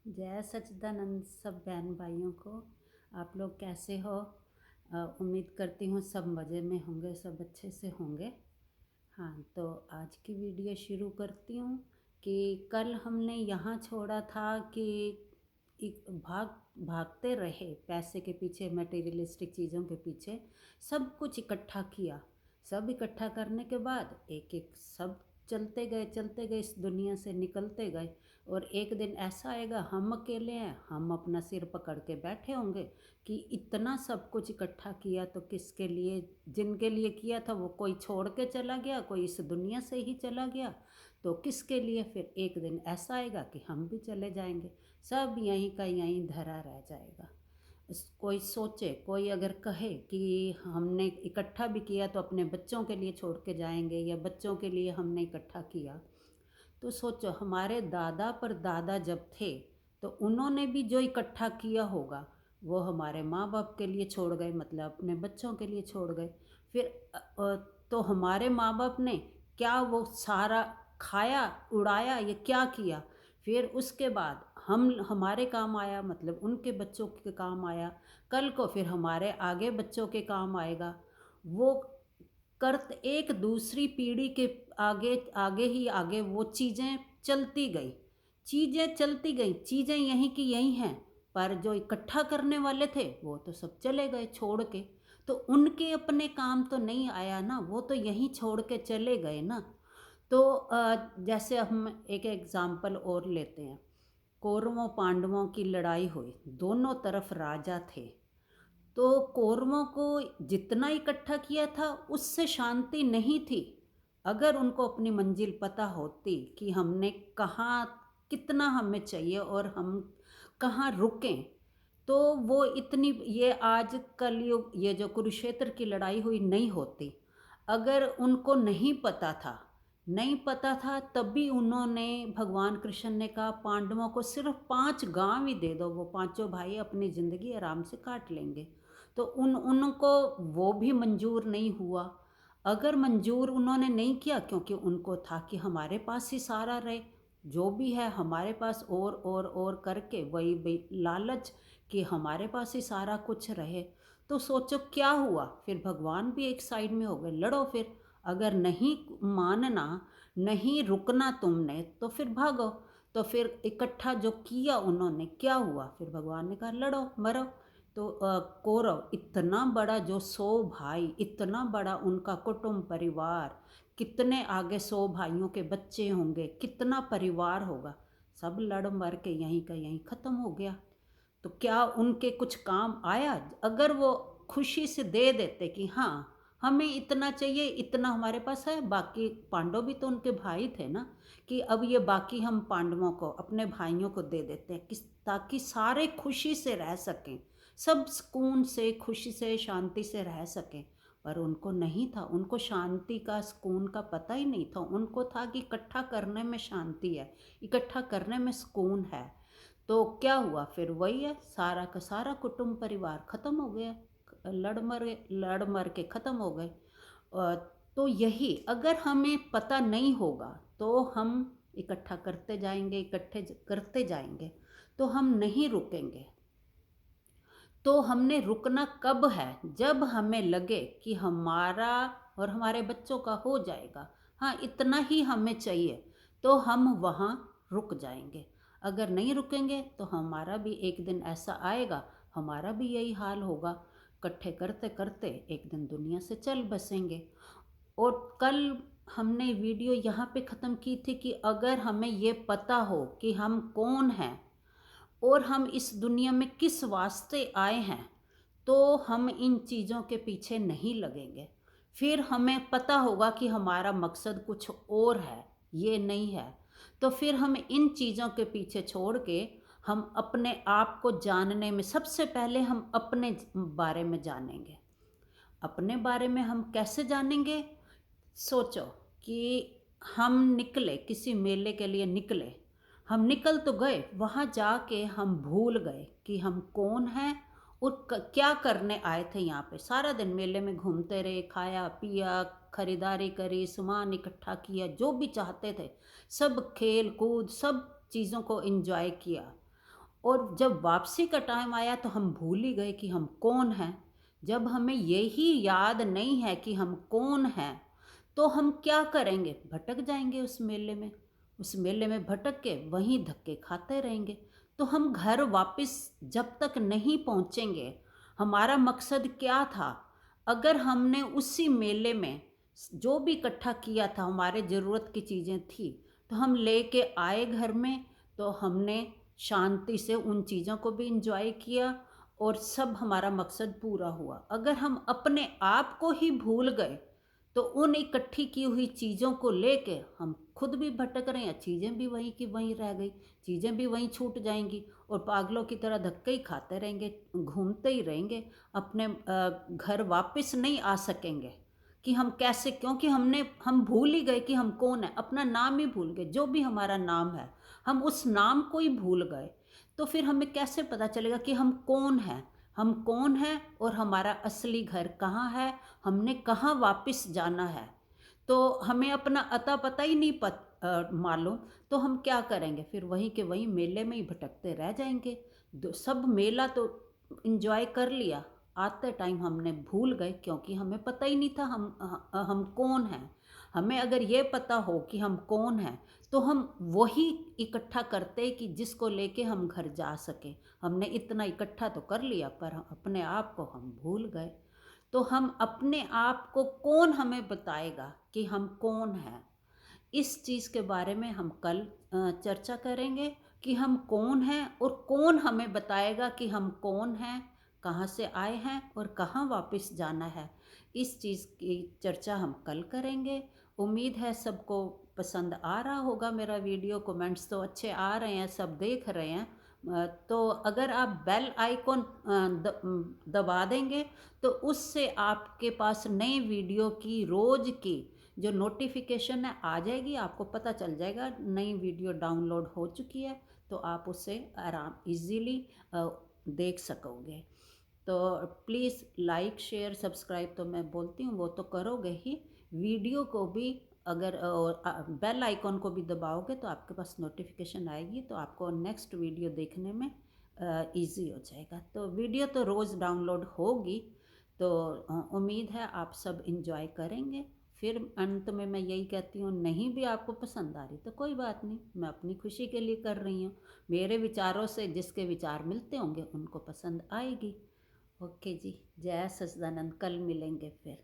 जय सच्चिदानंद सब बहन भाइयों को। आप लोग कैसे हो? उम्मीद करती हूँ सब मज़े में होंगे, सब अच्छे से होंगे। हाँ, तो आज की वीडियो शुरू करती हूँ कि कल हमने यहाँ छोड़ा था कि भागते रहे पैसे के पीछे, मटेरियलिस्टिक चीज़ों के पीछे, सब कुछ इकट्ठा किया। सब इकट्ठा करने के बाद एक एक सब चलते गए, इस दुनिया से निकलते गए। और एक दिन ऐसा आएगा, हम अकेले हैं, हम अपना सिर पकड़ के बैठे होंगे कि इतना सब कुछ इकट्ठा किया तो किसके लिए? जिनके लिए किया था वो कोई छोड़ के चला गया, कोई इस दुनिया से ही चला गया, तो किसके लिए? फिर एक दिन ऐसा आएगा कि हम भी चले जाएंगे, सब यहीं का यहीं धरा रह जाएगा। कोई सोचे, कोई अगर कहे कि हमने इकट्ठा भी किया तो अपने बच्चों के लिए छोड़ के जाएंगे, या बच्चों के लिए हमने इकट्ठा किया, तो सोचो हमारे दादा पर दादा जब थे तो उन्होंने भी जो इकट्ठा किया होगा वो हमारे माँ बाप के लिए छोड़ गए, मतलब अपने बच्चों के लिए छोड़ गए। फिर तो हमारे माँ बाप ने क्या वो सारा खाया, उड़ाया, ये क्या किया? फिर उसके बाद हम हमारे काम आया, मतलब उनके बच्चों के काम आया, कल को फिर हमारे आगे बच्चों के काम आएगा। वो कर्त एक दूसरी पीढ़ी के आगे आगे ही आगे वो चीज़ें चलती गई, चीज़ें चलती गई, चीज़ें यहीं की यहीं हैं, पर जो इकट्ठा करने वाले थे वो तो सब चले गए छोड़ के। तो उनके अपने काम तो नहीं आया ना, वो तो यहीं छोड़ के चले गए ना। तो जैसे हम एक एग्ज़ाम्पल और लेते हैं। कौरवों पांडवों की लड़ाई हुई, दोनों तरफ राजा थे। तो कौरवों को जितना इकट्ठा किया था उससे शांति नहीं थी। अगर उनको अपनी मंजिल पता होती कि हमने कहाँ, कितना हमें चाहिए और हम कहाँ रुकें, तो वो इतनी, ये आज कलयुग, ये जो कुरुक्षेत्र की लड़ाई हुई नहीं होती। अगर उनको नहीं पता था, नहीं पता था, तब भी उन्होंने, भगवान कृष्ण ने कहा पांडवों को सिर्फ 5 गांव ही दे दो, वो पांचों भाई अपनी ज़िंदगी आराम से काट लेंगे। तो उनको वो भी मंजूर नहीं हुआ। अगर मंजूर उन्होंने नहीं किया, क्योंकि उनको था कि हमारे पास ही सारा रहे, जो भी है हमारे पास, और करके वही लालच कि हमारे पास ही सारा कुछ रहे। तो सोचो क्या हुआ? फिर भगवान भी एक साइड में हो गए, लड़ो फिर। अगर नहीं मानना, नहीं रुकना तुमने, तो फिर भागो। तो फिर इकट्ठा जो किया उन्होंने, क्या हुआ? फिर भगवान ने कहा लड़ो मरो। तो कौरव इतना बड़ा, जो 100 भाई, इतना बड़ा उनका कुटुंब परिवार, कितने आगे 100 भाइयों के बच्चे होंगे, कितना परिवार होगा, सब लड़ मर के यहीं का यहीं ख़त्म हो गया। तो क्या उनके कुछ काम आया? अगर वो खुशी से दे देते कि हाँ हमें इतना चाहिए, इतना हमारे पास है, बाकी पांडव भी तो उनके भाई थे ना, कि अब ये बाकी हम पांडवों को, अपने भाइयों को दे देते हैं, किस, ताकि सारे खुशी से रह सकें, सब सुकून से, खुशी से, शांति से रह सकें। पर उनको नहीं था, उनको शांति का, सुकून का पता ही नहीं था। उनको था कि इकट्ठा करने में शांति है, इकट्ठा करने में सुकून है। तो क्या हुआ? फिर वही है, सारा का सारा कुटुंब परिवार ख़त्म हो गया, लड़ मर के ख़त्म हो गए। तो यही, अगर हमें पता नहीं होगा तो हम इकट्ठा करते जाएंगे, इकट्ठे करते जाएंगे, तो हम नहीं रुकेंगे। तो हमने रुकना कब है? जब हमें लगे कि हमारा और हमारे बच्चों का हो जाएगा, हाँ इतना ही हमें चाहिए, तो हम वहाँ रुक जाएंगे। अगर नहीं रुकेंगे तो हमारा भी एक दिन ऐसा आएगा, हमारा भी यही हाल होगा, इकट्ठे करते करते एक दिन दुनिया से चल बसेंगे। और कल हमने वीडियो यहाँ पे ख़त्म की थी कि अगर हमें ये पता हो कि हम कौन हैं और हम इस दुनिया में किस वास्ते आए हैं, तो हम इन चीज़ों के पीछे नहीं लगेंगे। फिर हमें पता होगा कि हमारा मकसद कुछ और है, ये नहीं है। तो फिर हम इन चीज़ों के पीछे छोड़ के हम अपने आप को जानने में, सबसे पहले हम अपने बारे में जानेंगे। अपने बारे में हम कैसे जानेंगे? सोचो कि हम निकले, किसी मेले के लिए निकले, हम निकल तो गए, वहाँ जाके हम भूल गए कि हम कौन हैं और क्या करने आए थे। यहाँ पे सारा दिन मेले में घूमते रहे, खाया पिया, खरीदारी करी, सामान इकट्ठा किया, जो भी चाहते थे, सब खेल कूद, सब चीज़ों को एंजॉय किया। और जब वापसी का टाइम आया तो हम भूल ही गए कि हम कौन हैं। जब हमें यही याद नहीं है कि हम कौन हैं, तो हम क्या करेंगे? भटक जाएंगे उस मेले में। उस मेले में भटक के वहीं धक्के खाते रहेंगे। तो हम घर वापस जब तक नहीं पहुंचेंगे, हमारा मकसद क्या था? अगर हमने उसी मेले में जो भी इकट्ठा किया था, हमारे ज़रूरत की चीज़ें थी, तो हम लेके आए घर में, तो हमने शांति से उन चीज़ों को भी इंजॉय किया और सब हमारा मकसद पूरा हुआ। अगर हम अपने आप को ही भूल गए, तो उन इकट्ठी की हुई चीज़ों को लेके हम खुद भी भटक रहे हैं, चीज़ें भी वहीं की वहीं रह गई, चीज़ें भी वहीं छूट जाएंगी और पागलों की तरह धक्के ही खाते रहेंगे, घूमते ही रहेंगे, अपने घर वापस नहीं आ सकेंगे कि हम कैसे, क्योंकि हम भूल ही गए कि हम कौन है, अपना नाम ही भूल गए। जो भी हमारा नाम है, हम उस नाम को ही भूल गए। तो फिर हमें कैसे पता चलेगा कि हम कौन हैं? हम कौन हैं और हमारा असली घर कहाँ है, हमने कहाँ वापस जाना है? तो हमें अपना अता पता ही नहीं मालूम, तो हम क्या करेंगे? फिर वहीं के वहीं मेले में ही भटकते रह जाएंगे। सब मेला तो इंजॉय कर लिया, आते टाइम हमने भूल गए, क्योंकि हमें पता ही नहीं था हम कौन हैं। हमें अगर ये पता हो कि हम कौन हैं, तो हम वही इकट्ठा करते कि जिसको लेके हम घर जा सकें। हमने इतना इकट्ठा तो कर लिया, पर अपने आप को हम भूल गए। तो हम अपने आप को, कौन हमें बताएगा कि हम कौन हैं? इस चीज़ के बारे में हम कल चर्चा करेंगे कि हम कौन हैं और कौन हमें बताएगा कि हम कौन हैं, कहाँ से आए हैं और कहाँ वापस जाना है। इस चीज़ की चर्चा हम कल करेंगे। उम्मीद है सबको पसंद आ रहा होगा मेरा वीडियो। कमेंट्स तो अच्छे आ रहे हैं, सब देख रहे हैं। तो अगर आप बेल आइकॉन दबा देंगे, तो उससे आपके पास नए वीडियो की रोज़ की जो नोटिफिकेशन है आ जाएगी, आपको पता चल जाएगा नई वीडियो डाउनलोड हो चुकी है, तो आप उसे आराम इजीली देख सकोगे। तो प्लीज़ लाइक शेयर सब्सक्राइब तो मैं बोलती हूँ वो तो करोगे ही, वीडियो को भी अगर बेल आइकॉन को भी दबाओगे तो आपके पास नोटिफिकेशन आएगी, तो आपको नेक्स्ट वीडियो देखने में इजी हो जाएगा। तो वीडियो तो रोज़ डाउनलोड होगी, तो उम्मीद है आप सब इंजॉय करेंगे। फिर अंत में मैं यही कहती हूँ, नहीं भी आपको पसंद आ रही तो कोई बात नहीं, मैं अपनी खुशी के लिए कर रही हूँ। मेरे विचारों से जिसके विचार मिलते होंगे उनको पसंद आएगी। ओके जी, जय सच्चिदानंद। कल मिलेंगे फिर।